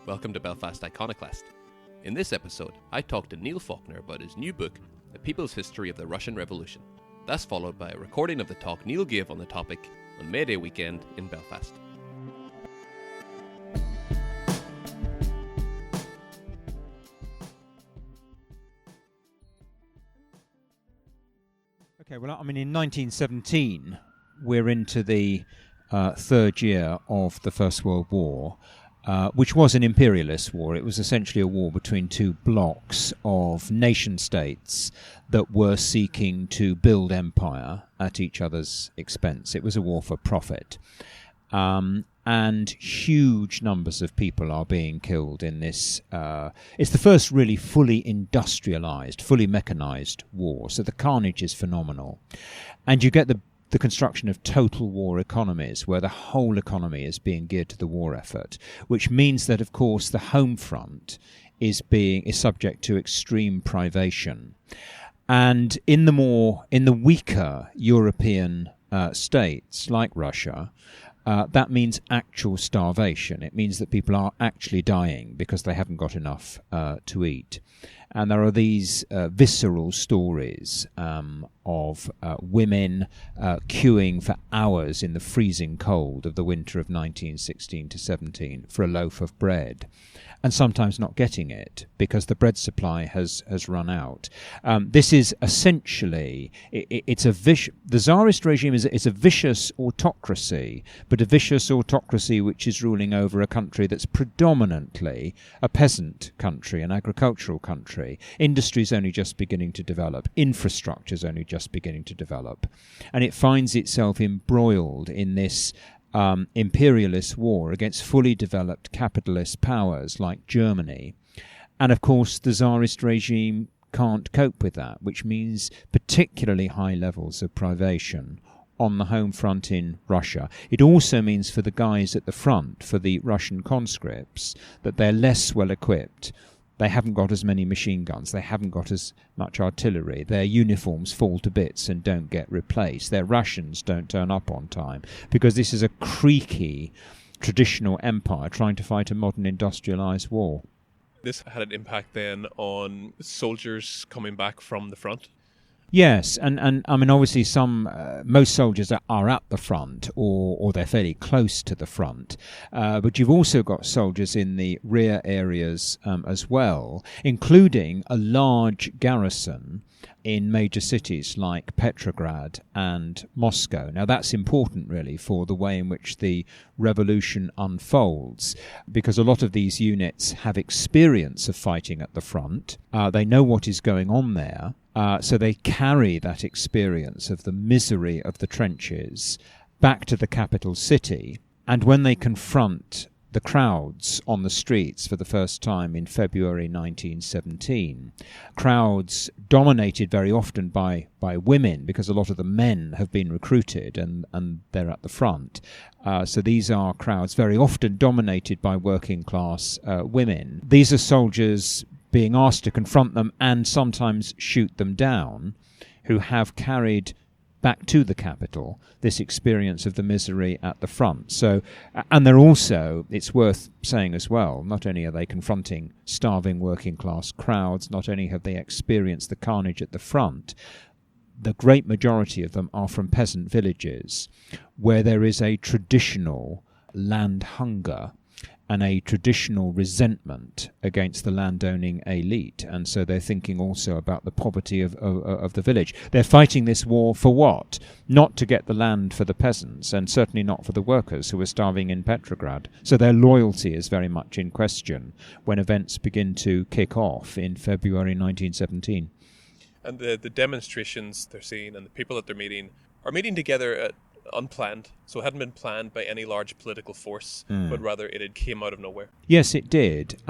Welcome to Belfast Iconoclast. In this episode, I talked to Neil Faulkner about his new book, The People's History of the Russian Revolution. That's followed by a recording of the talk Neil gave on the topic on May Day weekend in Belfast. Okay, well, I mean, in 1917, we're into the third year of the First World War, which was an imperialist war. It was essentially a war between two blocks of nation-states that were seeking to build empire at each other's expense. It was a war for profit. And huge numbers of people are being killed in this. It's the first really fully industrialised, fully mechanised war. So the carnage is phenomenal. And you get the construction of total war economies, where the whole economy is being geared to the war effort, which means that, of course, the home front is subject to extreme privation. And in the weaker European states like Russia, that means actual starvation. It means that people are actually dying because they haven't got enough to eat. And there are these visceral stories of women queuing for hours in the freezing cold of the winter of 1916 to 17 for a loaf of bread, and sometimes not getting it because the bread supply has run out. This is essentially, the Tsarist regime is a vicious autocracy, but a vicious autocracy which is ruling over a country that's predominantly a peasant country, an agricultural country. Industry's only just beginning to develop. Infrastructure's only just beginning to develop. And it finds itself embroiled in this imperialist war against fully developed capitalist powers like Germany. And of course, the Tsarist regime can't cope with that, which means particularly high levels of privation on the home front in Russia. It also means for the guys at the front, for the Russian conscripts, that they're less well equipped. They haven't got as many machine guns. They haven't got as much artillery. Their uniforms fall to bits and don't get replaced. Their rations don't turn up on time because this is a creaky traditional empire trying to fight a modern industrialised war. This had an impact then on soldiers coming back from the front? Yes, and I mean, obviously most soldiers are at the front or they're fairly close to the front, but you've also got soldiers in the rear areas as well, including a large garrison in major cities like Petrograd and Moscow. Now that's important really for the way in which the revolution unfolds, because a lot of these units have experience of fighting at the front. They know what is going on there. So they carry that experience of the misery of the trenches back to the capital city. And when they confront the crowds on the streets for the first time in February 1917, crowds dominated very often by women, because a lot of the men have been recruited and they're at the front. So these are crowds very often dominated by working class women. These are soldiers being asked to confront them and sometimes shoot them down, who have carried back to the capital this experience of the misery at the front. So, and they're also, it's worth saying as well, not only are they confronting starving working class crowds, not only have they experienced the carnage at the front, the great majority of them are from peasant villages where there is a traditional land hunger and a traditional resentment against the landowning elite. And so they're thinking also about the poverty of the village. They're fighting this war for what? Not to get the land for the peasants, and certainly not for the workers who are starving in Petrograd. So their loyalty is very much in question when events begin to kick off in February 1917. And the demonstrations they're seeing and the people that they're meeting are meeting together unplanned, so it hadn't been planned by any large political force, but rather it had came out of nowhere. Yes, it did.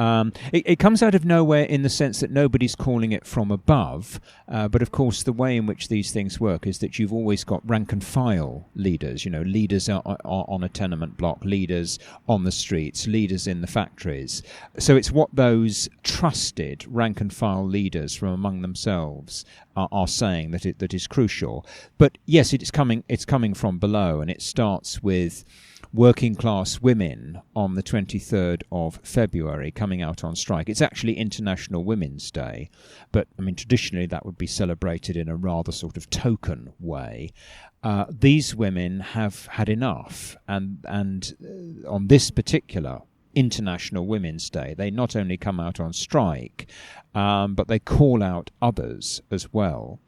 It comes out of nowhere in the sense that nobody's calling it from above, but of course the way in which these things work is that you've always got rank and file leaders, leaders are on a tenement block, leaders on the streets, leaders in the factories. So it's what those trusted rank and file leaders from among themselves are saying that is crucial. But yes, it's coming from below, and it starts with working class women on the 23rd of February coming out on strike. It's actually International Women's Day, but I mean traditionally that would be celebrated in a rather sort of token way. These women have had enough, and on this particular International Women's Day, they not only come out on strike, but they call out others as well.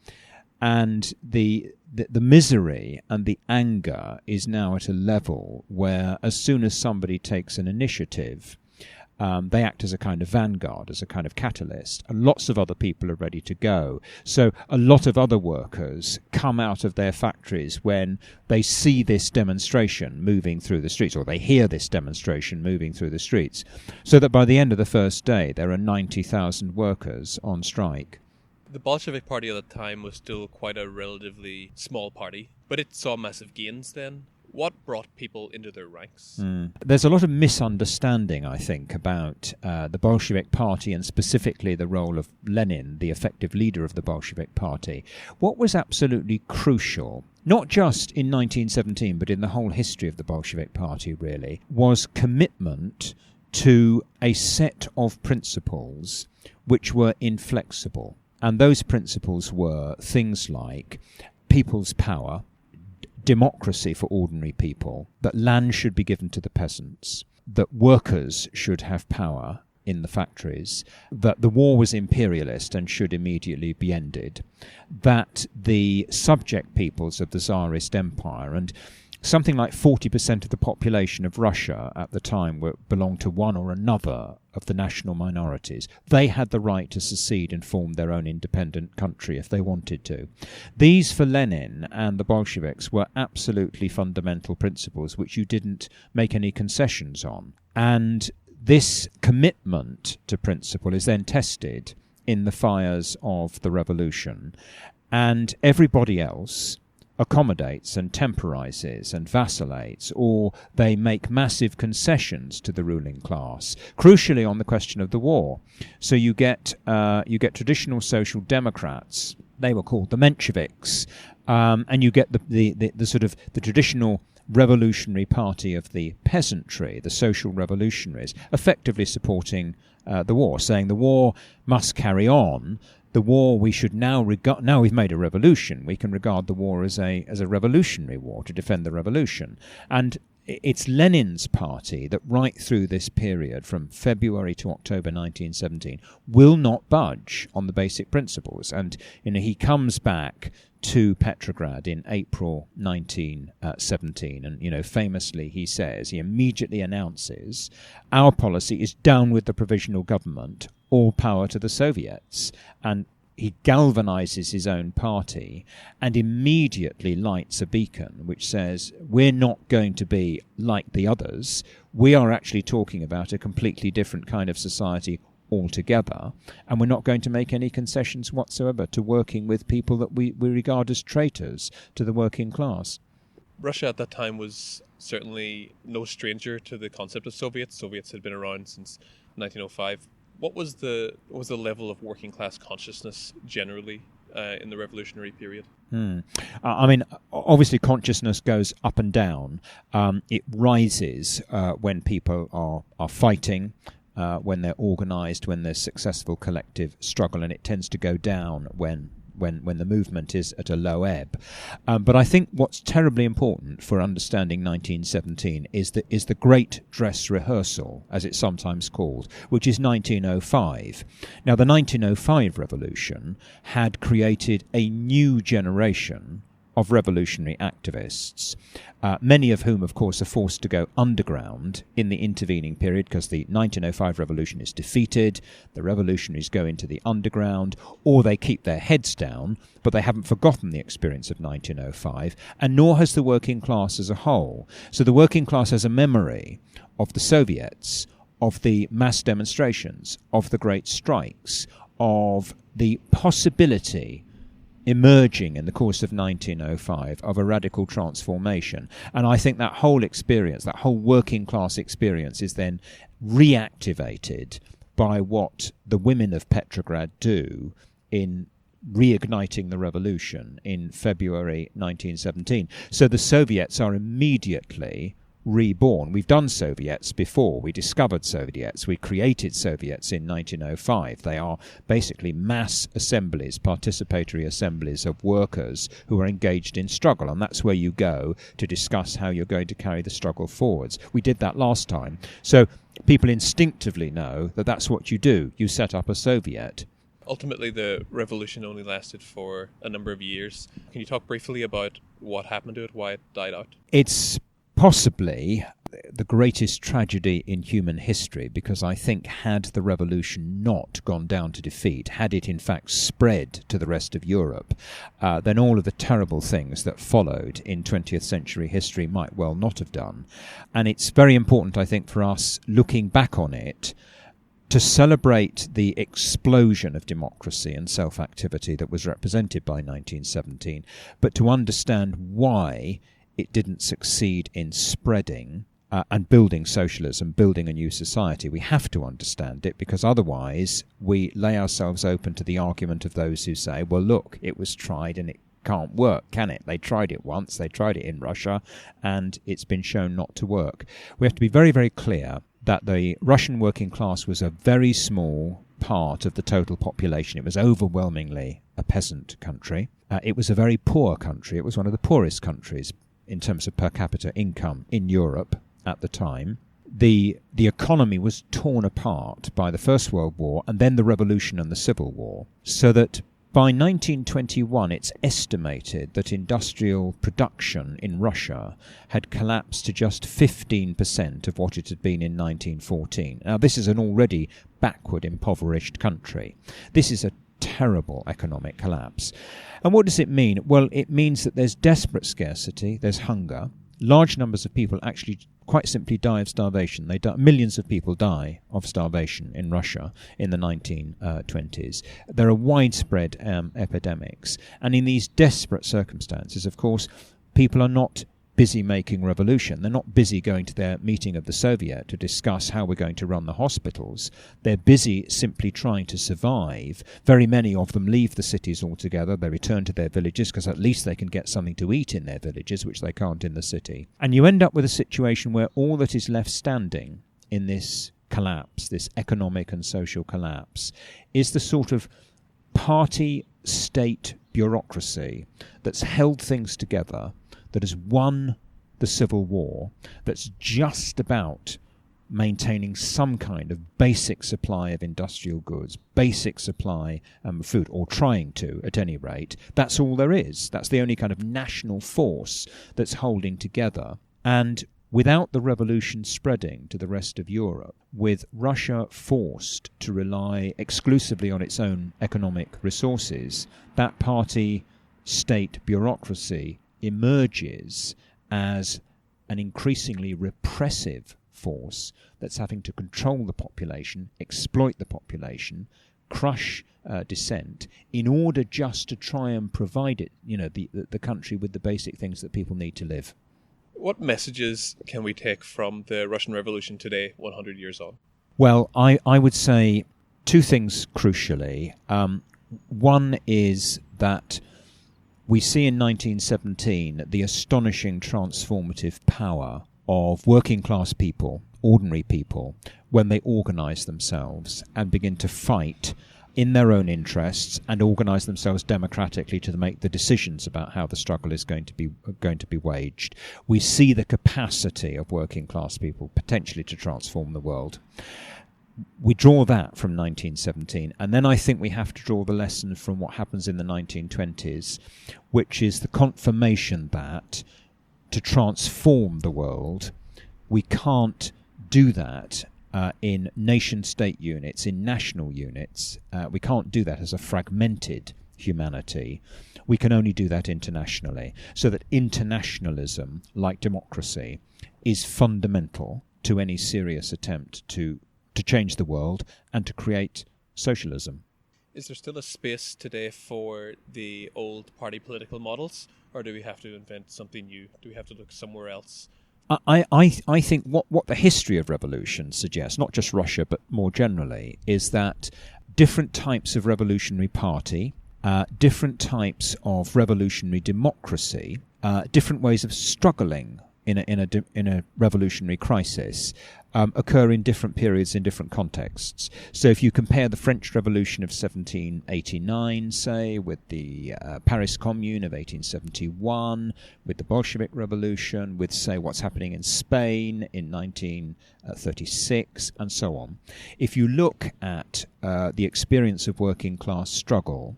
And the misery and the anger is now at a level where as soon as somebody takes an initiative, they act as a kind of vanguard, as a kind of catalyst, and lots of other people are ready to go. So a lot of other workers come out of their factories when they see this demonstration moving through the streets, or they hear this demonstration moving through the streets, so that by the end of the first day there are 90,000 workers on strike. The Bolshevik Party at the time was still quite a relatively small party, but it saw massive gains then. What brought people into their ranks? There's a lot of misunderstanding, I think, about the Bolshevik Party and specifically the role of Lenin, the effective leader of the Bolshevik Party. What was absolutely crucial, not just in 1917, but in the whole history of the Bolshevik Party, really, was commitment to a set of principles which were inflexible. And those principles were things like people's power, democracy for ordinary people, that land should be given to the peasants, that workers should have power in the factories, that the war was imperialist and should immediately be ended, that the subject peoples of the Tsarist Empire, and something like 40% of the population of Russia at the time belonged to one or another of the national minorities. They had the right to secede and form their own independent country if they wanted to. These, for Lenin and the Bolsheviks, were absolutely fundamental principles which you didn't make any concessions on. And this commitment to principle is then tested in the fires of the revolution. And everybody else accommodates and temporizes and vacillates, or they make massive concessions to the ruling class, crucially on the question of the war. So you get traditional social democrats, they were called the Mensheviks, and you get the sort of the traditional revolutionary party of the peasantry, the social revolutionaries, effectively supporting the war, saying the war must carry on. The war we should now regard, now we've made a revolution, we can regard the war as a revolutionary war to defend the revolution. And it's Lenin's party that right through this period, from February to October 1917, will not budge on the basic principles. And he comes back to Petrograd in April 1917, and famously he says, he immediately announces, our policy is down with the provisional government, all power to the Soviets. And he galvanizes his own party and immediately lights a beacon which says, we're not going to be like the others. We are actually talking about a completely different kind of society altogether, and we're not going to make any concessions whatsoever to working with people that we regard as traitors to the working class. Russia at that time was certainly no stranger to the concept of Soviets. Soviets had been around since 1905. What was the level of working class consciousness generally in the revolutionary period? I mean, obviously consciousness goes up and down. It rises when people are fighting, when they're organised, when there's successful collective struggle, and it tends to go down when the movement is at a low ebb. But I think what's terribly important for understanding 1917 is the Great Dress Rehearsal, as it's sometimes called, which is 1905. Now, the 1905 revolution had created a new generation of revolutionary activists, many of whom, of course, are forced to go underground in the intervening period because the 1905 revolution is defeated, the revolutionaries go into the underground, or they keep their heads down, but they haven't forgotten the experience of 1905, and nor has the working class as a whole. So the working class has a memory of the Soviets, of the mass demonstrations, of the great strikes, of the possibility emerging in the course of 1905 of a radical transformation. And I think that whole experience, that whole working class experience, is then reactivated by what the women of Petrograd do in reigniting the revolution in February 1917. So the Soviets are immediately reborn. We've done Soviets before. We discovered Soviets. We created Soviets in 1905. They are basically mass assemblies, participatory assemblies of workers who are engaged in struggle, and that's where you go to discuss how you're going to carry the struggle forwards. We did that last time. So people instinctively know that that's what you do. You set up a Soviet. Ultimately, the revolution only lasted for a number of years. Can you talk briefly about what happened to it, why it died out? It's possibly the greatest tragedy in human history, because I think had the revolution not gone down to defeat, had it in fact spread to the rest of Europe, then all of the terrible things that followed in 20th century history might well not have done. And it's very important, I think, for us looking back on it to celebrate the explosion of democracy and self-activity that was represented by 1917, but to understand why it didn't succeed in spreading and building socialism, building a new society. We have to understand it, because otherwise we lay ourselves open to the argument of those who say, well, look, it was tried and it can't work, can it? They tried it once, they tried it in Russia, and it's been shown not to work. We have to be very, very clear that the Russian working class was a very small part of the total population. It was overwhelmingly a peasant country. It was a very poor country. It was one of the poorest countries in terms of per capita income in Europe at the time. The economy was torn apart by the First World War and then the Revolution and the Civil War, so that by 1921 it's estimated that industrial production in Russia had collapsed to just 15% of what it had been in 1914. Now, this is an already backward, impoverished country. This is a terrible economic collapse. And what does it mean? Well, it means that there's desperate scarcity, there's hunger. Large numbers of people actually quite simply die of starvation. Millions of people die of starvation in Russia in the 1920s. There are widespread epidemics. And in these desperate circumstances, of course, people are not busy making revolution. They're not busy going to their meeting of the Soviet to discuss how we're going to run the hospitals. They're busy simply trying to survive. Very many of them leave the cities altogether. They return to their villages because at least they can get something to eat in their villages, which they can't in the city. And you end up with a situation where all that is left standing in this collapse, this economic and social collapse, is the sort of party-state bureaucracy that's held things together, that has won the Civil War, that's just about maintaining some kind of basic supply of industrial goods, basic supply of food, or trying to, at any rate. That's all there is. That's the only kind of national force that's holding together. And without the revolution spreading to the rest of Europe, with Russia forced to rely exclusively on its own economic resources, that party-state bureaucracy emerges as an increasingly repressive force that's having to control the population, exploit the population, crush dissent, in order just to try and provide it, the country with the basic things that people need to live. What messages can we take from the Russian Revolution today, 100 years on? Well, I would say two things crucially. One is that we see in 1917 the astonishing transformative power of working class people, ordinary people, when they organise themselves and begin to fight in their own interests and organise themselves democratically to make the decisions about how the struggle is going to be waged. We see the capacity of working class people potentially to transform the world. We draw that from 1917, and then I think we have to draw the lesson from what happens in the 1920s, which is the confirmation that to transform the world, we can't do that in nation-state units, in national units. We can't do that as a fragmented humanity. We can only do that internationally, so that internationalism, like democracy, is fundamental to any serious attempt to change the world and to create socialism. Is there still a space today for the old party political models, or do we have to invent something new? Do we have to look somewhere else? I think what the history of revolution suggests, not just Russia but more generally, is that different types of revolutionary party, different types of revolutionary democracy, different ways of struggling in a revolutionary crisis occur in different periods in different contexts. So if you compare the French Revolution of 1789, say, with the Paris Commune of 1871, with the Bolshevik Revolution, with, say, what's happening in Spain in 1936, and so on, if you look at the experience of working class struggle,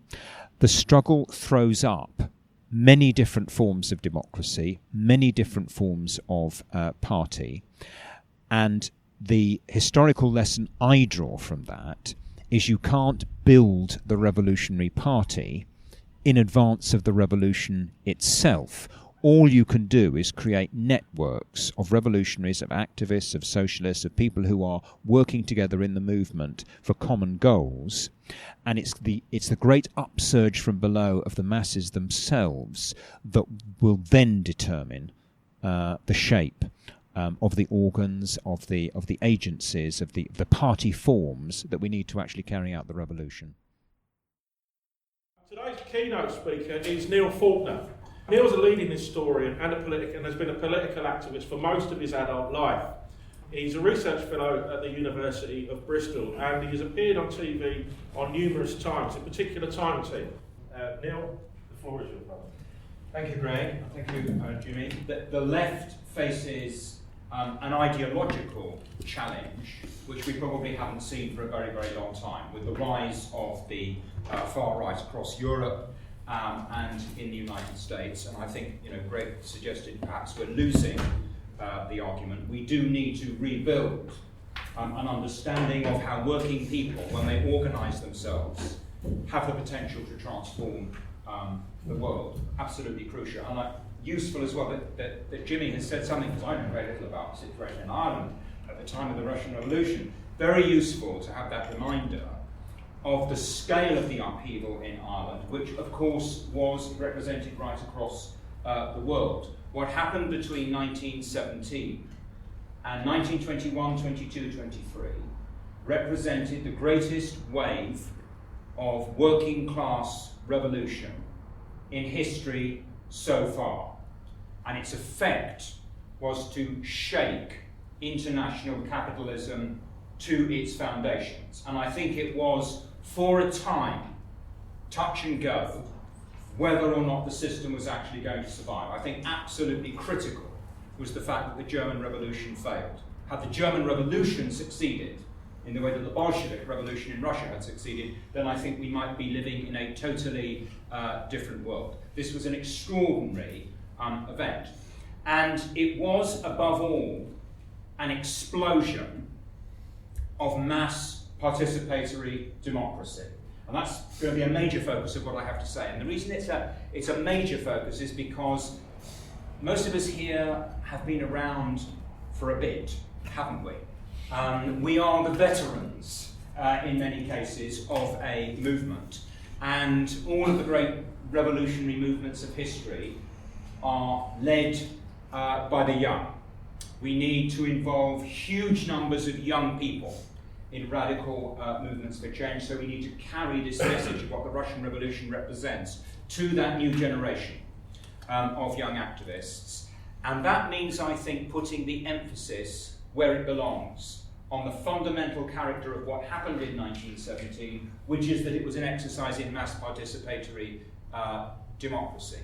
the struggle throws up many different forms of democracy, many different forms of party. And the historical lesson I draw from that is you can't build the revolutionary party in advance of the revolution itself. All you can do is create networks of revolutionaries, of activists, of socialists, of people who are working together in the movement for common goals. And it's the great upsurge from below of the masses themselves that will then determine the shape of the organs, of the agencies, of the party forms that we need to actually carry out the revolution. Today's keynote speaker is Neil Faulkner. Neil's a leading historian and has been a political activist for most of his adult life. He's a research fellow at the University of Bristol, and he has appeared on TV on numerous times, in particular Time Team. Neil, the floor is yours, brother. Thank you, Greg. Thank you, Jimmy. The left faces an ideological challenge which we probably haven't seen for a very, very long time, with the rise of the far right across Europe and in the United States. And I think, Greg suggested perhaps we're losing the argument. We do need to rebuild an understanding of how working people, when they organise themselves, have the potential to transform the world. Absolutely crucial. And useful as well that Jimmy has said something, because I know very little about the situation in Ireland at the time of the Russian Revolution. Very useful to have that reminder of the scale of the upheaval in Ireland, which of course was represented right across the world. What happened between 1917 and 1921, 22, 23 represented the greatest wave of working class revolution in history so far. And its effect was to shake international capitalism to its foundations. And I think it was, for a time, touch and go whether or not the system was actually going to survive. I think absolutely critical was the fact that the German Revolution failed. Had the German Revolution succeeded in the way that the Bolshevik Revolution in Russia had succeeded, then I think we might be living in a totally different world. This was an extraordinary event. And it was, above all, an explosion of mass participatory democracy. And that's going to be a major focus of what I have to say. And the reason it's a major focus is because most of us here have been around for a bit, haven't we? We are the veterans, in many cases, of a movement. And all of the great revolutionary movements of history are led by the young. We need to involve huge numbers of young people in radical movements for change, so we need to carry this message of what the Russian Revolution represents to that new generation of young activists. And that means, I think, putting the emphasis where it belongs, on the fundamental character of what happened in 1917, which is that it was an exercise in mass participatory democracy.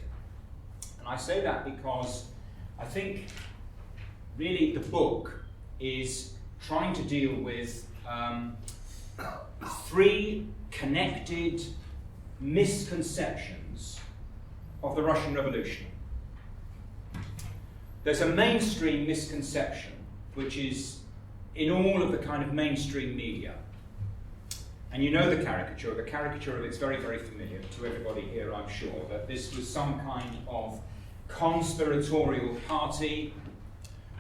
And I say that because I think really the book is trying to deal with three connected misconceptions of the Russian Revolution. There's a mainstream misconception, which is in all of the kind of mainstream media. And you know the caricature of it's very, very familiar to everybody here, I'm sure, that this was some kind of conspiratorial party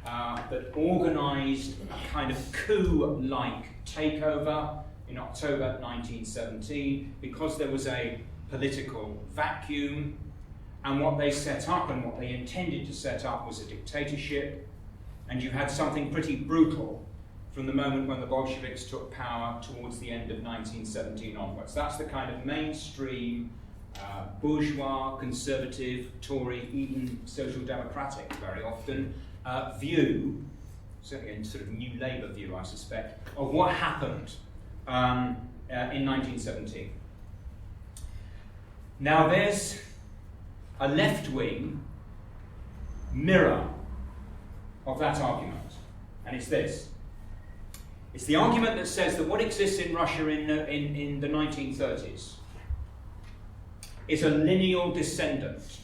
that organised a kind of coup-like takeover in October 1917 because there was a political vacuum, and what they set up and what they intended to set up was a dictatorship, and you had something pretty brutal from the moment when the Bolsheviks took power towards the end of 1917 onwards. That's the kind of mainstream bourgeois, conservative, Tory, even social democratic very often view, certainly a sort of New Labour view, I suspect, of what happened in 1917. Now there's a left-wing mirror of that argument, and it's this. It's the argument that says that what exists in Russia in the 1930s is a lineal descendant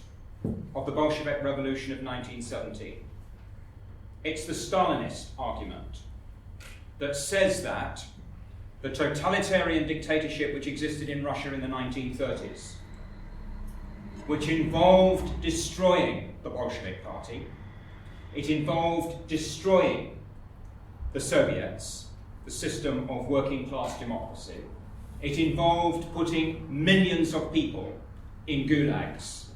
of the Bolshevik Revolution of 1917. It's the Stalinist argument that says that the totalitarian dictatorship which existed in Russia in the 1930s, which involved destroying the Bolshevik Party, it involved destroying the Soviets, the system of working class democracy. It involved putting millions of people in gulags.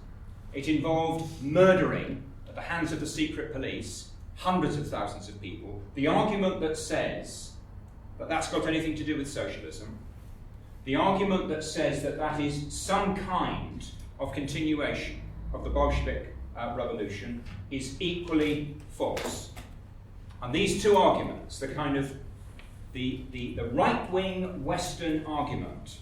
It involved murdering, at the hands of the secret police, hundreds of thousands of people. The argument that says that that's got anything to do with socialism, the argument that says that that is some kind of continuation of the Bolshevik revolution, is equally false. And these two arguments, the kind of the right-wing Western argument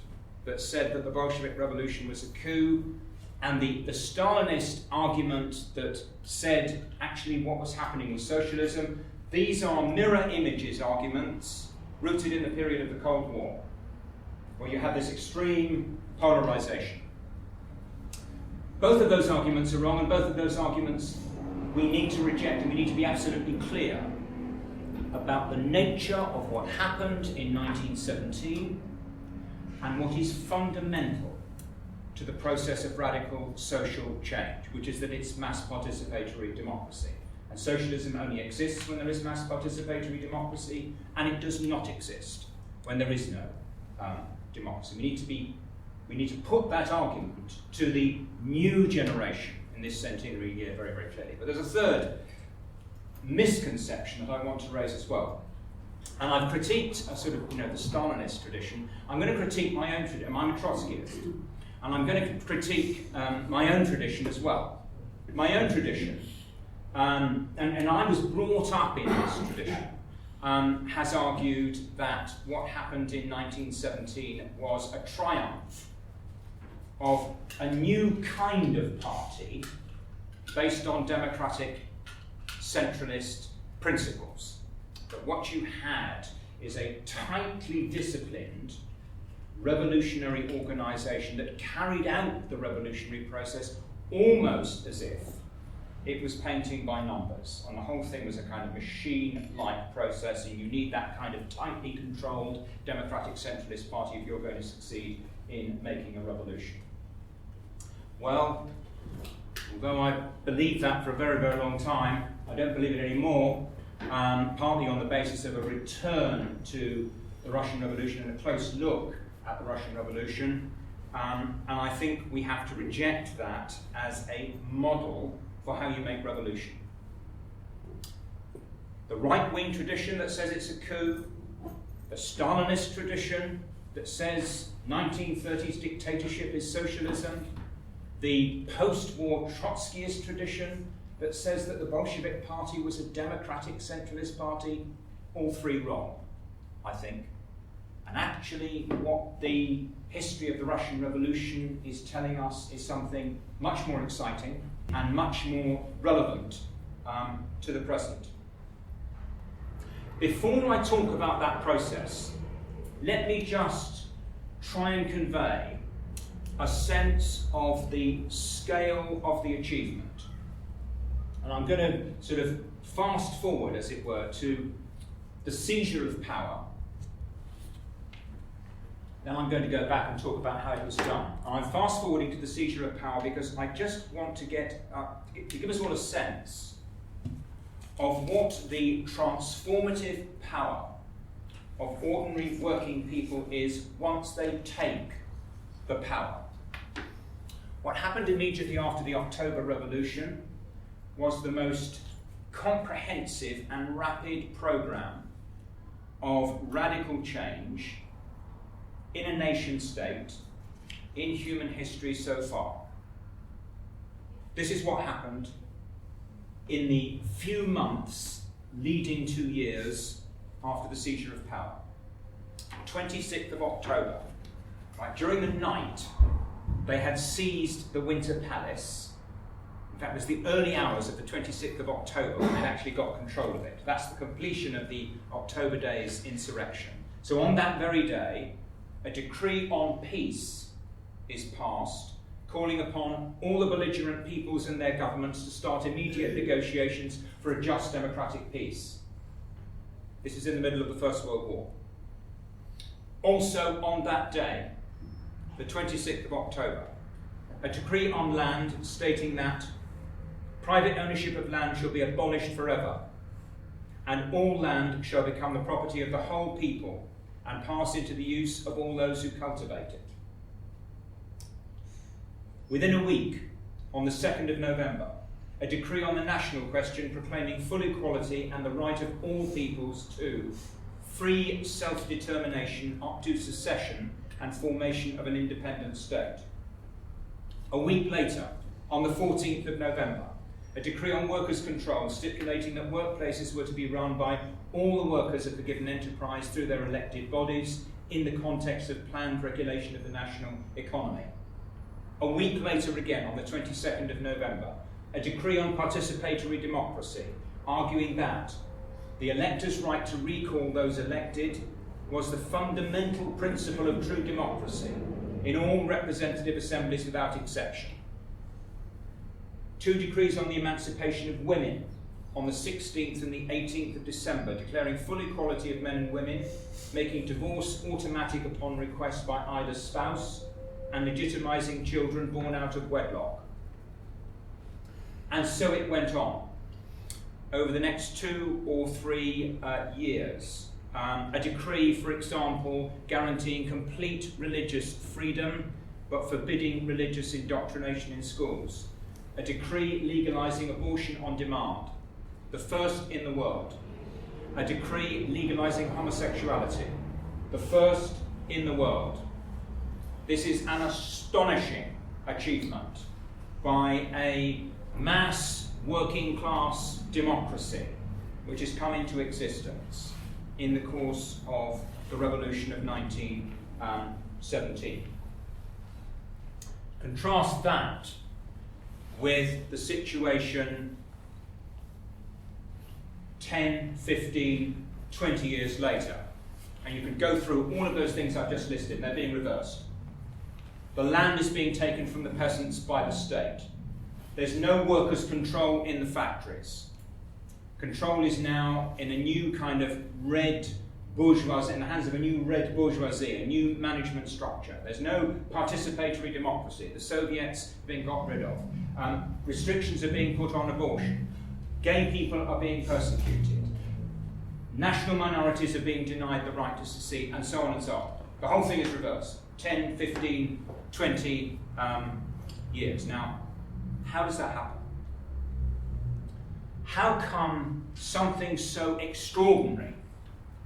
that said that the Bolshevik Revolution was a coup, and the Stalinist argument that said actually what was happening was socialism, these are mirror images arguments rooted in the period of the Cold War, where you had this extreme polarization. Both of those arguments are wrong, and both of those arguments we need to reject, and we need to be absolutely clear about the nature of what happened in 1917 and what is fundamental to the process of radical social change, which is that it's mass participatory democracy. And socialism only exists when there is mass participatory democracy, and it does not exist when there is no democracy. We need to put that argument to the new generation in this centenary year very, very clearly. But there's a third misconception that I want to raise as well. And I've critiqued a sort of, the Stalinist tradition. I'm going to critique my own tradition. I'm a Trotskyist. And I'm going to critique my own tradition as well. My own tradition, and I was brought up in this tradition, has argued that what happened in 1917 was a triumph of a new kind of party based on democratic centralist principles. But what you had is a tightly disciplined revolutionary organisation that carried out the revolutionary process almost as if it was painting by numbers, and the whole thing was a kind of machine-like process, and you need that kind of tightly controlled democratic centralist party if you're going to succeed in making a revolution. Well, although I believed that for a very, very long time, I don't believe it anymore, partly on the basis of a return to the Russian Revolution and a close look at the Russian Revolution, and I think we have to reject that as a model for how you make revolution. The right-wing tradition that says it's a coup, the Stalinist tradition that says 1930s dictatorship is socialism, the post-war Trotskyist tradition that says that the Bolshevik Party was a democratic centralist party, all three wrong, I think. And actually what the history of the Russian Revolution is telling us is something much more exciting and much more relevant to the present. Before I talk about that process, let me just try and convey a sense of the scale of the achievement. And I'm going to sort of fast forward, as it were, to the seizure of power. Then I'm going to go back and talk about how it was done. And I'm fast forwarding to the seizure of power because I just want to to give us all a sense of what the transformative power of ordinary working people is once they take the power. What happened immediately after the October Revolution was the most comprehensive and rapid program of radical change in a nation state in human history so far. This is what happened in the few months leading 2 years after the seizure of power. 26th of October, right, during the night, they had seized the Winter Palace. In fact, it was the early hours of the 26th of October when they actually got control of it. That's the completion of the October Days insurrection. So on that very day, a decree on peace is passed, calling upon all the belligerent peoples and their governments to start immediate negotiations for a just democratic peace. This is in the middle of the First World War. Also on that day, the 26th of October, a decree on land stating that private ownership of land shall be abolished forever, and all land shall become the property of the whole people and pass into the use of all those who cultivate it. Within a week, on the 2nd of November, a decree on the national question proclaiming full equality and the right of all peoples to free self-determination up to secession and formation of an independent state. A week later, on the 14th of November, a decree on workers' control stipulating that workplaces were to be run by all the workers of the given enterprise through their elected bodies in the context of planned regulation of the national economy. A week later again, on the 22nd of November, a decree on participatory democracy, arguing that the electors' right to recall those elected was the fundamental principle of true democracy in all representative assemblies without exception. 2 decrees on the emancipation of women on the 16th and the 18th of December, declaring full equality of men and women, making divorce automatic upon request by either spouse, and legitimising children born out of wedlock. And so it went on. Over the next 2 or 3 years, a decree, for example, guaranteeing complete religious freedom, but forbidding religious indoctrination in schools. A decree legalising abortion on demand, the first in the world. A decree legalising homosexuality, the first in the world. This is an astonishing achievement by a mass working class democracy which has come into existence in the course of the revolution of 1917. Contrast that with the situation 10, 15, 20 years later. And you can go through all of those things I've just listed, and they're being reversed. The land is being taken from the peasants by the state. There's no workers' control in the factories. Control is now in a new kind of red bourgeoisie, in the hands of a new red bourgeoisie, a new management structure. There's no participatory democracy. The Soviets have been got rid of. Restrictions are being put on abortion. Gay people are being persecuted. National minorities are being denied the right to secede, and so on and so on. The whole thing is reversed. 10, 15, 20 years. Now, how does that happen? How come something so extraordinary,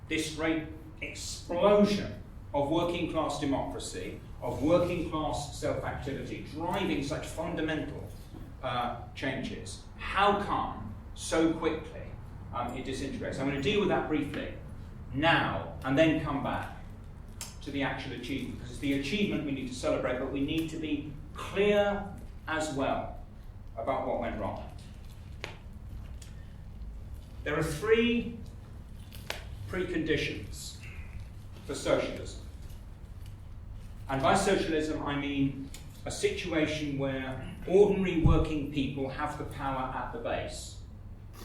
this great explosion of working class democracy, of working class self-activity, driving such fundamental changes, how come so quickly it disintegrates? I'm going to deal with that briefly now and then come back to the actual achievement, because it's the achievement we need to celebrate, but we need to be clear as well about what went wrong. There are 3 preconditions for socialism. And by socialism, I mean a situation where ordinary working people have the power at the base,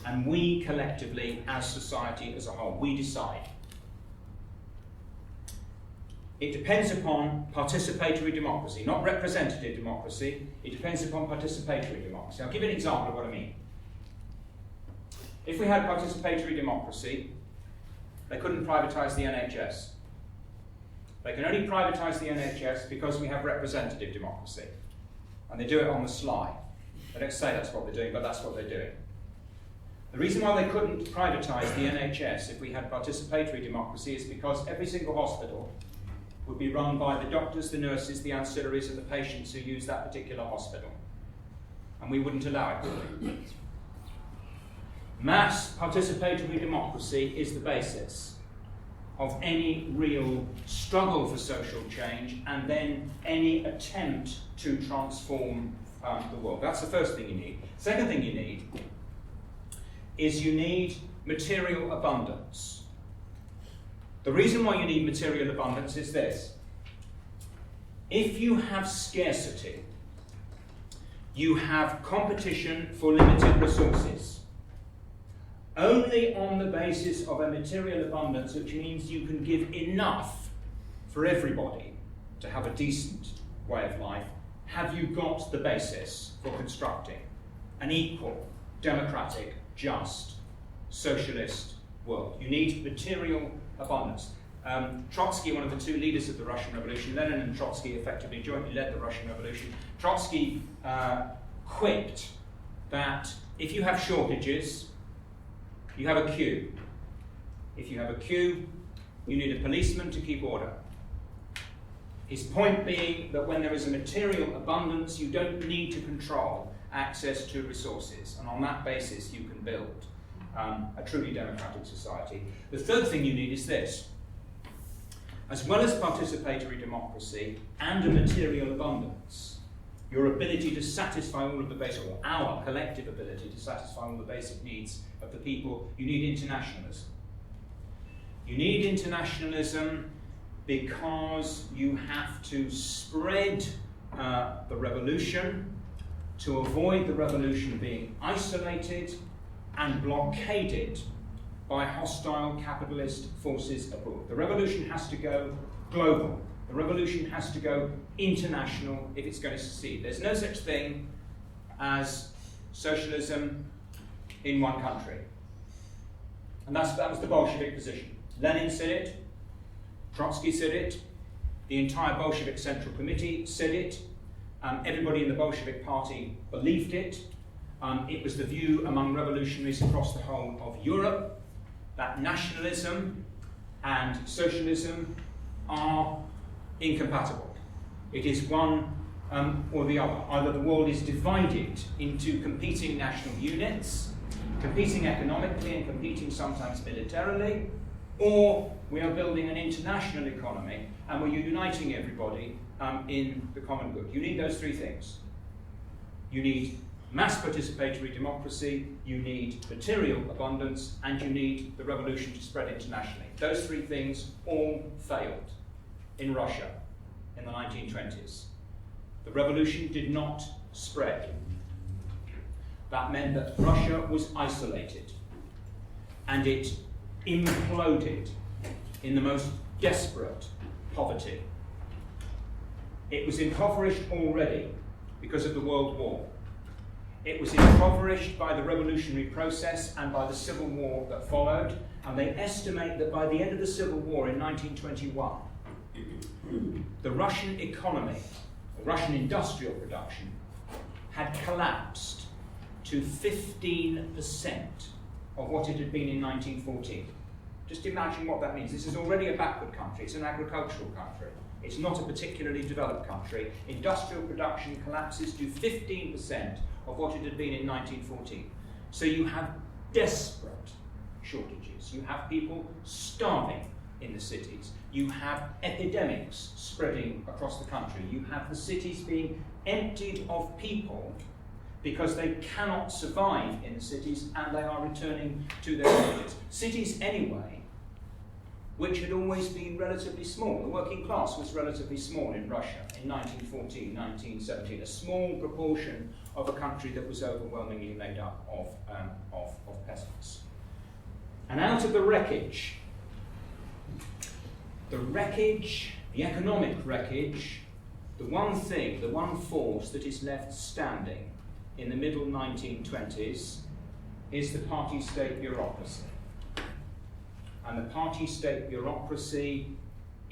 and we collectively, as society as a whole, we decide. It depends upon participatory democracy, not representative democracy. It depends upon participatory democracy. I'll give you an example of what I mean. If we had participatory democracy, they couldn't privatise the NHS. They can only privatise the NHS because we have representative democracy. And they do it on the sly. They don't say that's what they're doing, but that's what they're doing. The reason why they couldn't privatise the NHS if we had participatory democracy is because every single hospital would be run by the doctors, the nurses, the ancillaries, and the patients who use that particular hospital. And we wouldn't allow it, would we? Mass participatory democracy is the basis of any real struggle for social change and then any attempt to transform the world. That's the first thing you need. Second thing you need is you need material abundance. The reason why you need material abundance is this. If you have scarcity, you have competition for limited resources. Only on the basis of a material abundance, which means you can give enough for everybody to have a decent way of life, have you got the basis for constructing an equal, democratic, just, socialist world. You need material abundance. Trotsky, one of the two leaders of the Russian Revolution, Lenin and Trotsky effectively jointly led the Russian Revolution. Trotsky quipped that if you have shortages, you have a queue. If you have a queue, you need a policeman to keep order. His point being that when there is a material abundance, you don't need to control access to resources, and on that basis you can build a truly democratic society. The third thing you need is this. As well as participatory democracy and a material abundance, your ability to satisfy all of the basic, or our collective ability to satisfy all the basic needs of the people, you need internationalism. You need internationalism because you have to spread the revolution to avoid the revolution being isolated and blockaded by hostile capitalist forces abroad. The revolution has to go global. The revolution has to go international if it's going to succeed. There's no such thing as socialism in one country. And that was the Bolshevik position. Lenin said it, Trotsky said it, the entire Bolshevik Central Committee said it, everybody in the Bolshevik Party believed it. It was the view among revolutionaries across the whole of Europe that nationalism and socialism are incompatible. It is one or the other. Either the world is divided into competing national units, competing economically and competing sometimes militarily, or we are building an international economy and we're uniting everybody in the common good. You need those three things. You need mass participatory democracy, you need material abundance, and you need the revolution to spread internationally. Those three things all failed in Russia in the 1920s. The revolution did not spread. That meant that Russia was isolated, and it imploded in the most desperate poverty. It was impoverished already because of the World War. It was impoverished by the revolutionary process and by the civil war that followed, and they estimate that by the end of the civil war in 1921, the Russian economy, the Russian industrial production, had collapsed to 15% of what it had been in 1914. Just imagine what that means. This is already a backward country. It's an agricultural country. It's not a particularly developed country. Industrial production collapses to 15% of what it had been in 1914. So you have desperate shortages. You have people starving in the cities. You have epidemics spreading across the country. You have the cities being emptied of people because they cannot survive in the cities and they are returning to their villages. Cities anyway, which had always been relatively small. The working class was relatively small in Russia in 1914, 1917, a small proportion of a country that was overwhelmingly made up of peasants. And out of the wreckage, the economic wreckage, the one force that is left standing in the middle 1920s is the party-state bureaucracy. And the party-state bureaucracy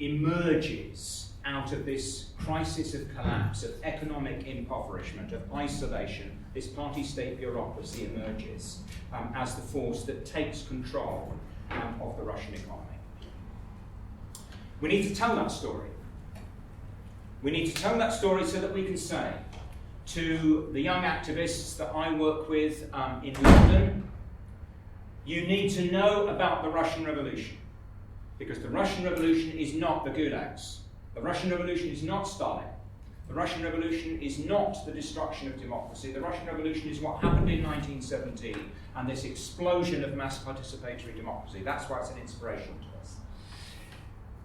emerges out of this crisis of collapse, of economic impoverishment, of isolation. This party-state bureaucracy emerges as the force that takes control of the Russian economy. We need to tell that story. We need to tell that story so that we can say to the young activists that I work with in London, you need to know about the Russian Revolution, because the Russian Revolution is not the gulags. The Russian Revolution is not Stalin. The Russian Revolution is not the destruction of democracy. The Russian Revolution is what happened in 1917 and this explosion of mass participatory democracy. That's why it's an inspiration to us.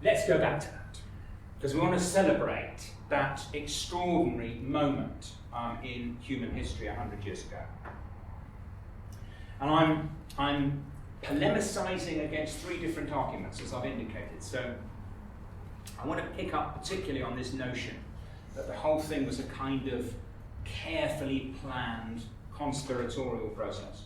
Let's go back to that, because we want to celebrate that extraordinary moment in human history 100 years ago. And I'm polemicizing against three different arguments, as I've indicated. So I want to pick up particularly on this notion that the whole thing was a kind of carefully planned conspiratorial process.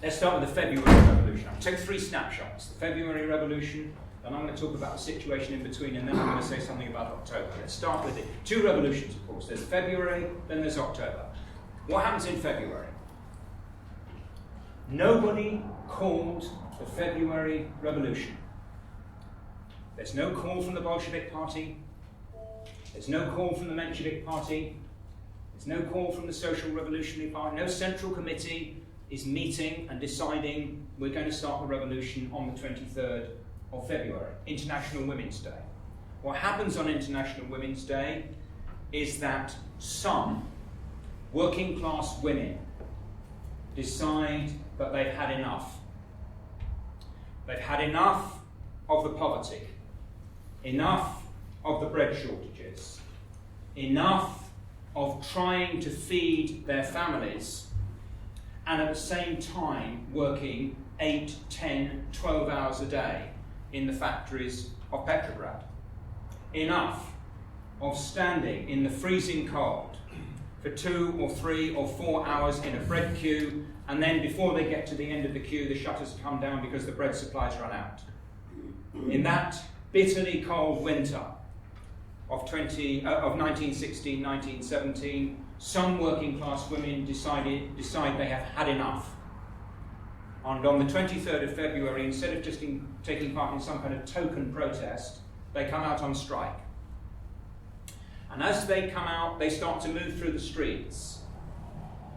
Let's start with the February Revolution. I'll take three snapshots. The February Revolution, and I'm going to talk about the situation in between, and then I'm going to say something about October. Let's start with it. Two revolutions, of course. There's February, then there's October. What happens in February? Nobody called the February Revolution. There's no call from the Bolshevik Party. There's no call from the Menshevik Party. There's no call from the Social Revolutionary Party. No central committee is meeting and deciding we're going to start the revolution on the 23rd of February, International Women's Day. What happens on International Women's Day is that some working class women decide that they've had enough. They've had enough of the poverty, enough of the bread shortages, enough of trying to feed their families, and at the same time working 8, 10, 12 hours a day in the factories of Petrograd. Enough of standing in the freezing cold for 2 or 3 or 4 hours in a bread queue, and then before they get to the end of the queue, the shutters come down because the bread supplies run out. In that bitterly cold winter of 1916, 1917, some working class women decide they have had enough. And on the 23rd of February, instead of just taking part in some kind of token protest, they come out on strike. And as they come out, they start to move through the streets,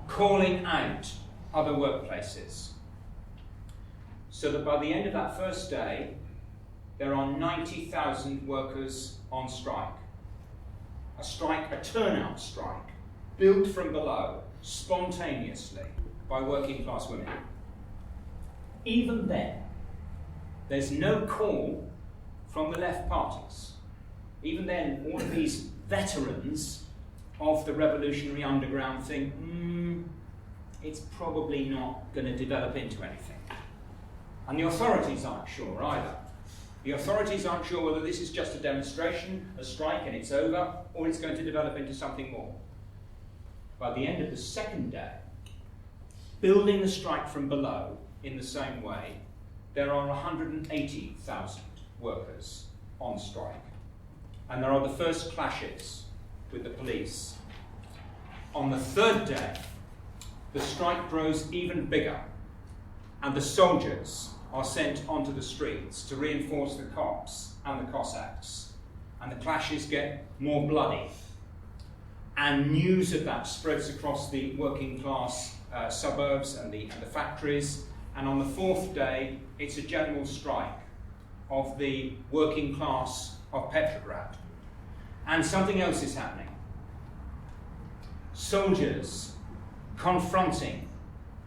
calling out other workplaces. So that by the end of that first day, there are 90,000 workers on strike. A turnout strike, built from below, spontaneously, by working class women. Even then, there's no call from the left parties. Even then, all of these veterans of the revolutionary underground think, it's probably not going to develop into anything. And the authorities aren't sure either. The authorities aren't sure whether this is just a demonstration, a strike, and it's over, or it's going to develop into something more. By the end of the second day, building the strike from below in the same way, there are 180,000 workers on strike. And there are the first clashes with the police. On the third day, the strike grows even bigger, and the soldiers are sent onto the streets to reinforce the cops and the Cossacks. And the clashes get more bloody. And news of that spreads across the working class suburbs and the factories. And on the fourth day, it's a general strike of the working class of Petrograd. And something else is happening. Soldiers confronting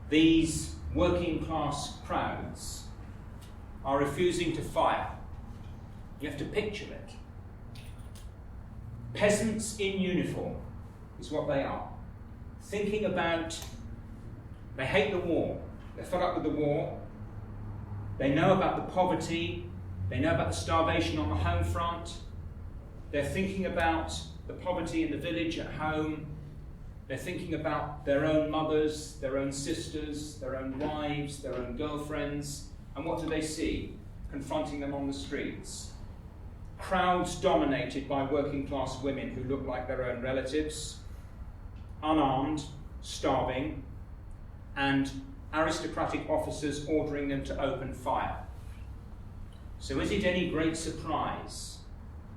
these working class crowds are refusing to fire. You have to picture it. Peasants in uniform is what they are. Thinking about, they hate the war. They're fed up with the war. They know about the poverty. They know about the starvation on the home front. They're thinking about the poverty in the village at home. They're thinking about their own mothers, their own sisters, their own wives, their own girlfriends. And what do they see confronting them on the streets? Crowds dominated by working class women who look like their own relatives, unarmed, starving, and aristocratic officers ordering them to open fire. So is it any great surprise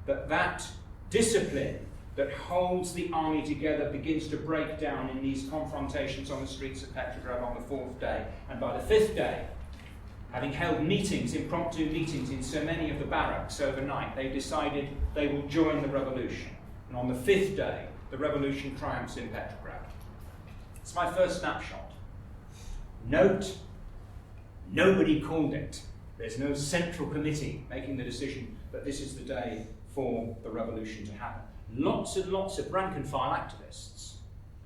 that that discipline that holds the army together begins to break down in these confrontations on the streets of Petrograd on the 4th day. And by the 5th day, having held meetings, impromptu meetings in so many of the barracks overnight, they decided they will join the revolution. And on the 5th day, the revolution triumphs in Petrograd. It's my first snapshot. Note, nobody called it. There's no central committee making the decision that this is the day for the revolution to happen. Lots and lots of rank and file activists,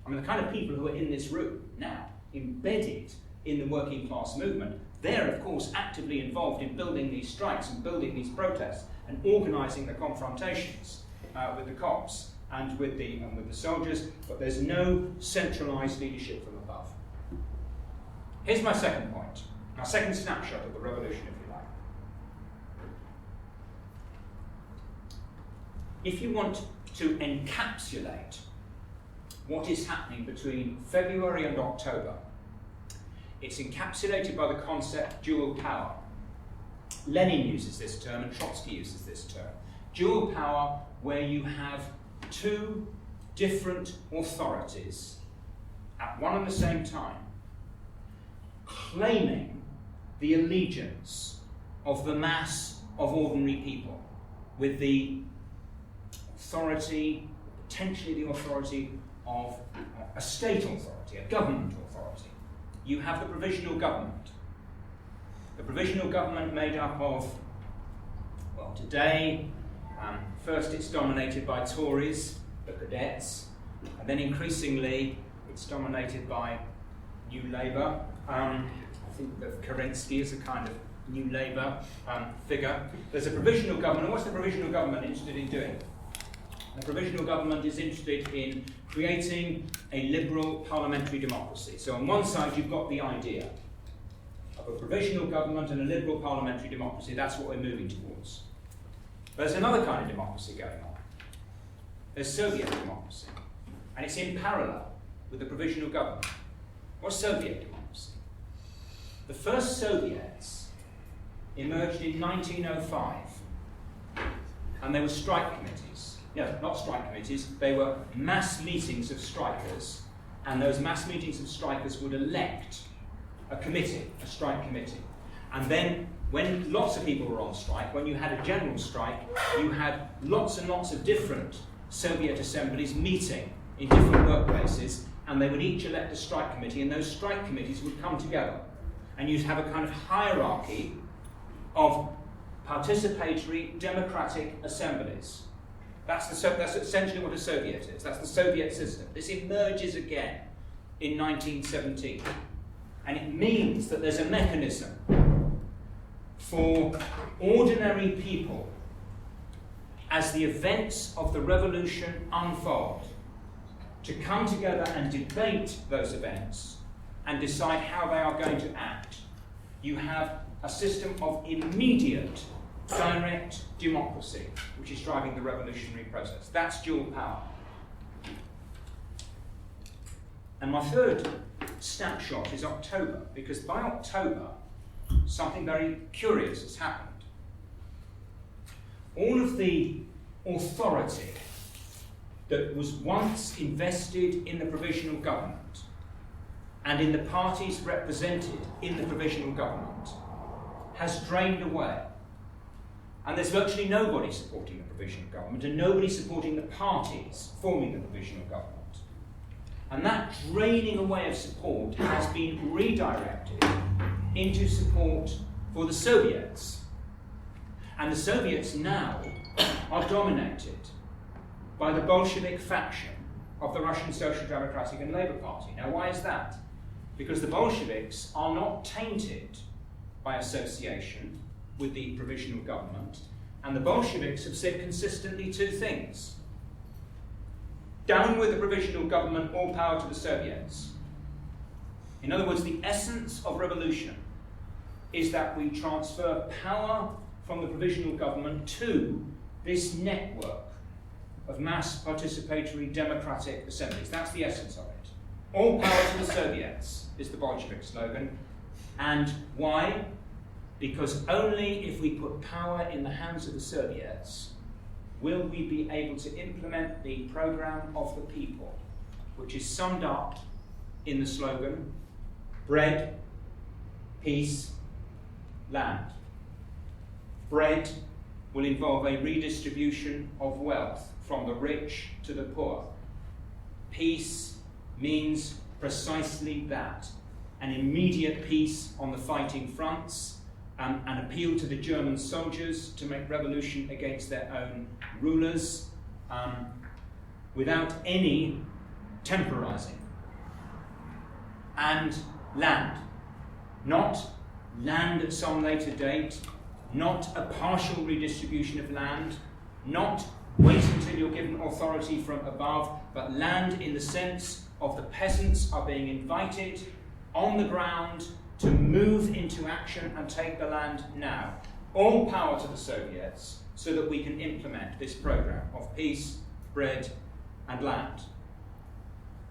I mean the kind of people who are in this room now, embedded in the working class movement, they're of course actively involved in building these strikes and building these protests and organising the confrontations with the cops and with the soldiers, but there's no centralised leadership from above. Here's my second point, my second snapshot of the revolution, if you like. If you want to encapsulate what is happening between February and October, it's encapsulated by the concept dual power. Lenin uses this term and Trotsky uses this term. Dual power, where you have two different authorities at one and the same time claiming the allegiance of the mass of ordinary people with the authority, potentially the authority of a state authority, a government authority. You have the provisional government. The provisional government made up of, well, today, first it's dominated by Tories, the cadets, and then increasingly it's dominated by New Labour. I think of Kerensky as a kind of New Labour figure. There's a provisional government, and what's the provisional government interested in doing? The provisional government is interested in creating a liberal parliamentary democracy. So on one side you've got the idea of a provisional government and a liberal parliamentary democracy. That's what we're moving towards. There's another kind of democracy going on. There's Soviet democracy. And it's in parallel with the provisional government. What's Soviet democracy? The first Soviets emerged in 1905. And they were strike committees. No, not strike committees, they were mass meetings of strikers, and those mass meetings of strikers would elect a committee, a strike committee. And then, when lots of people were on strike, when you had a general strike, you had lots and lots of different Soviet assemblies meeting in different workplaces, and they would each elect a strike committee, and those strike committees would come together. And you'd have a kind of hierarchy of participatory democratic assemblies. That's essentially what a Soviet is. That's the Soviet system. This emerges again in 1917. And it means that there's a mechanism for ordinary people, as the events of the revolution unfold, to come together and debate those events and decide how they are going to act. You have a system of immediate direct democracy, which is driving the revolutionary process. That's dual power. And my third snapshot is October, because by October, something very curious has happened. All of the authority that was once invested in the provisional government and in the parties represented in the provisional government has drained away. And there's virtually nobody supporting the provisional government and nobody supporting the parties forming the provisional government. And that draining away of support has been redirected into support for the Soviets. And the Soviets now are dominated by the Bolshevik faction of the Russian Social Democratic and Labour Party. Now, why is that? Because the Bolsheviks are not tainted by association with the provisional government, and the Bolsheviks have said consistently two things. Down with the provisional government, all power to the Soviets. In other words, the essence of revolution is that we transfer power from the provisional government to this network of mass participatory democratic assemblies. That's the essence of it. All power to the Soviets is the Bolshevik slogan. And why? Because only if we put power in the hands of the Soviets will we be able to implement the programme of the people, which is summed up in the slogan, bread, peace, land. Bread will involve a redistribution of wealth from the rich to the poor. Peace means precisely that, an immediate peace on the fighting fronts, an appeal to the German soldiers to make revolution against their own rulers, without any temporising. And land. Not land at some later date, not a partial redistribution of land, not wait until you're given authority from above, but land in the sense of the peasants are being invited on the ground to move into action and take the land now. All power to the Soviets so that we can implement this programme of peace, bread and land.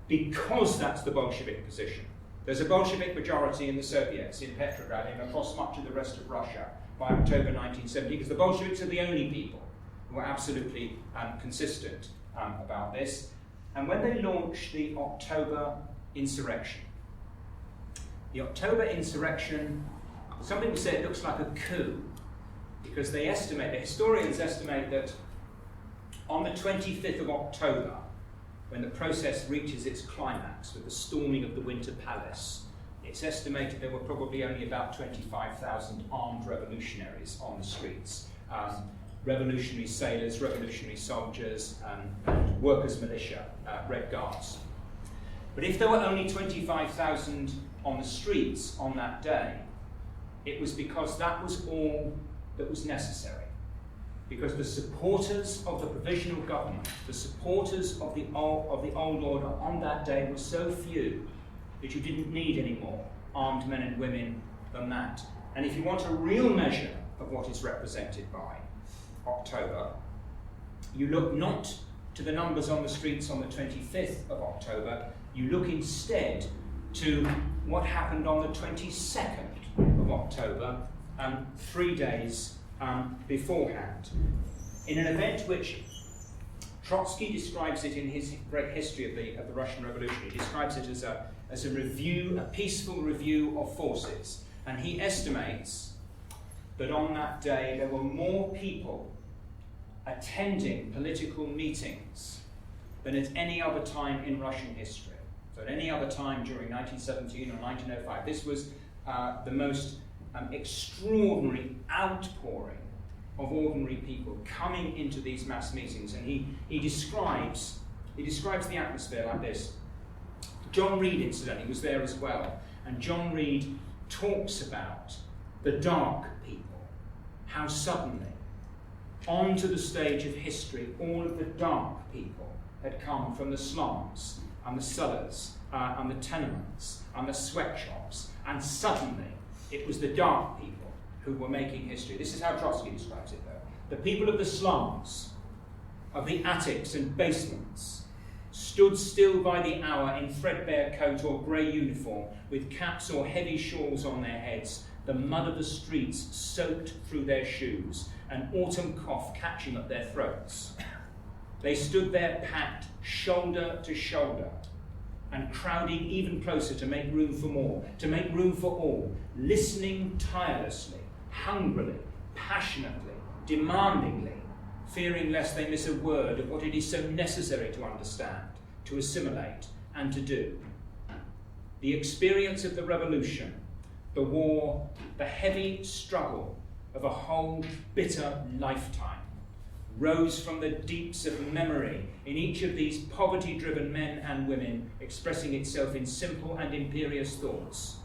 Because that's the Bolshevik position. There's a Bolshevik majority in the Soviets, in Petrograd and across much of the rest of Russia by October 1970, because the Bolsheviks are the only people who are absolutely consistent about this. And when they launched the October insurrection, the October insurrection, some people say it looks like a coup, because the historians estimate that on the 25th of October, when the process reaches its climax with the storming of the Winter Palace, it's estimated there were probably only about 25,000 armed revolutionaries on the streets. Revolutionary sailors, revolutionary soldiers, and workers' militia, Red Guards. But if there were only 25,000 on the streets on that day, it was because that was all that was necessary. Because the supporters of the provisional government, the supporters of the old order on that day were so few that you didn't need any more armed men and women than that. And if you want a real measure of what is represented by October, you look not to the numbers on the streets on the 25th of October, you look instead to what happened on the 22nd of October, 3 days beforehand, in an event which Trotsky describes it in his great history of the Russian Revolution. He describes it as a review, a peaceful review of forces, and he estimates that on that day there were more people attending political meetings than at any other time in Russian history. So at any other time during 1917 or 1905, this was the most extraordinary outpouring of ordinary people coming into these mass meetings. And he describes the atmosphere like this. John Reed, incidentally, was there as well. And John Reed talks about the dark people, how suddenly, onto the stage of history, all of the dark people had come from the slums and the cellars and the tenements and the sweatshops, and suddenly it was the dark people who were making history. This is how Trotsky describes it, though. The people of the slums, of the attics and basements, stood still by the hour in threadbare coat or grey uniform, with caps or heavy shawls on their heads, the mud of the streets soaked through their shoes, an autumn cough catching at their throats. They stood there packed shoulder to shoulder, and crowding even closer to make room for more, to make room for all, listening tirelessly, hungrily, passionately, demandingly, fearing lest they miss a word of what it is so necessary to understand, to assimilate, and to do. The experience of the revolution, the war, the heavy struggle of a whole bitter lifetime, rose from the deeps of memory in each of these poverty-driven men and women, expressing itself in simple and imperious thoughts.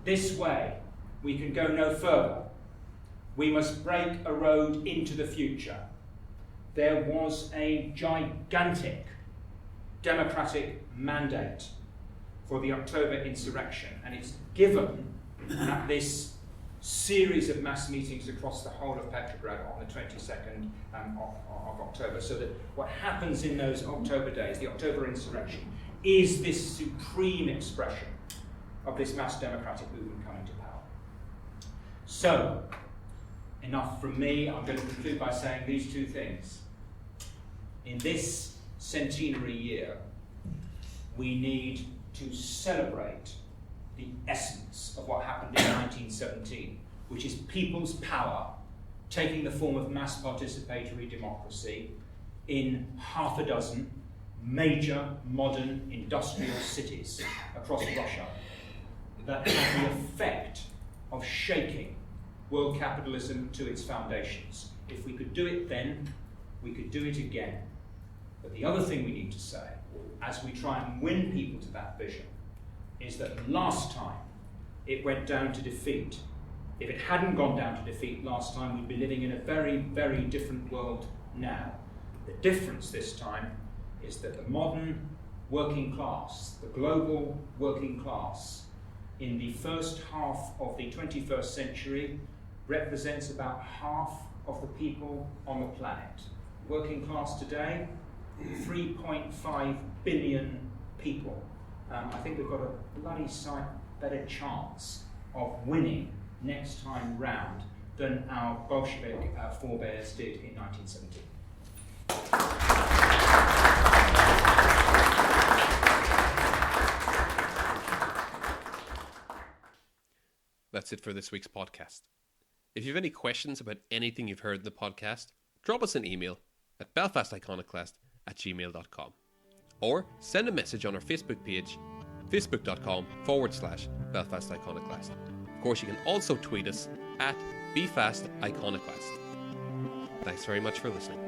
This way, we can go no further. We must break a road into the future. There was a gigantic democratic mandate for the October insurrection, and it's given at this series of mass meetings across the whole of Petrograd on the 22nd of October. So that what happens in those October days, the October insurrection, is this supreme expression of this mass democratic movement coming to power. So, enough from me. I'm going to conclude by saying these two things. in this centenary year, we need to celebrate the essence of what happened in 1917, which is people's power taking the form of mass participatory democracy in half a dozen major modern industrial cities across Russia that had the effect of shaking world capitalism to its foundations. If we could do it then, we could do it again. But the other thing we need to say, as we try and win people to that vision, is that last time it went down to defeat. If it hadn't gone down to defeat last time, we'd be living in a very, very different world now. The difference this time is that the modern working class, the global working class, in the first half of the 21st century represents about half of the people on the planet. Working class today, 3.5 billion people. I think we've got a bloody sight better chance of winning next time round than our Bolshevik forebears did in 1917. That's it for this week's podcast. If you have any questions about anything you've heard in the podcast, drop us an email at belfasticonoclast@gmail.com or send a message on our Facebook page, facebook.com/BelfastIconoclast. Of course, you can also tweet us at BeFastIconoclast. Thanks very much for listening.